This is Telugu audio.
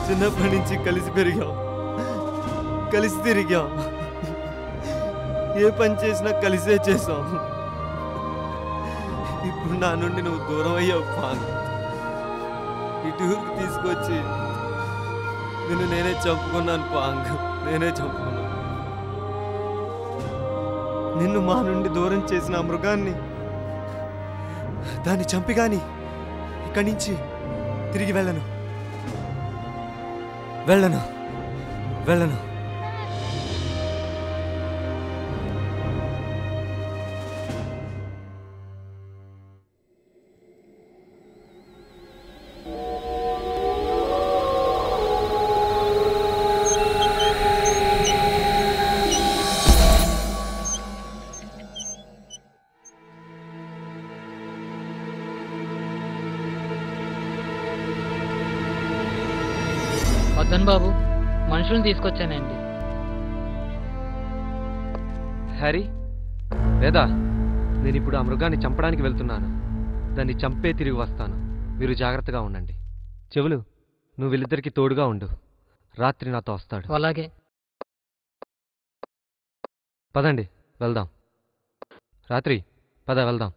చిన్నప్పటి నుంచి కలిసి పెరిగాం, కలిసి తిరిగాం, ఏ పని చేసినా కలిసే చేసాం. ఇప్పుడు నా నుండి నువ్వు దూరం అయ్యావు పాంగ్. ఈ టూర్కి తీసుకొచ్చి నేనే చంపుకున్నాను పాంగ్, నేనే చంపుకున్నాను. నిన్ను మా నుండి దూరం చేసిన ఆ మృగాన్ని, దాన్ని చంపి గాని ఇక్కడి నుంచి తిరిగి వెళ్ళను, వెళ్ళను, వెళ్ళను. వద్దన్ బాబు, మనుషులను తీసుకొచ్చానండి. హ్యారీ, లేదా నేను ఇప్పుడు ఆ మృగాన్ని చంపడానికి వెళ్తున్నాను. దాన్ని చంపే తిరిగి వస్తాను. మీరు జాగ్రత్తగా ఉండండి. చెవులు, నువ్వు వీళ్ళిద్దరికీ తోడుగా ఉండు. రాత్రి నాతో వస్తాడు. అలాగే. పదండి వెళ్దాం. రాత్రి పద వెళ్దాం.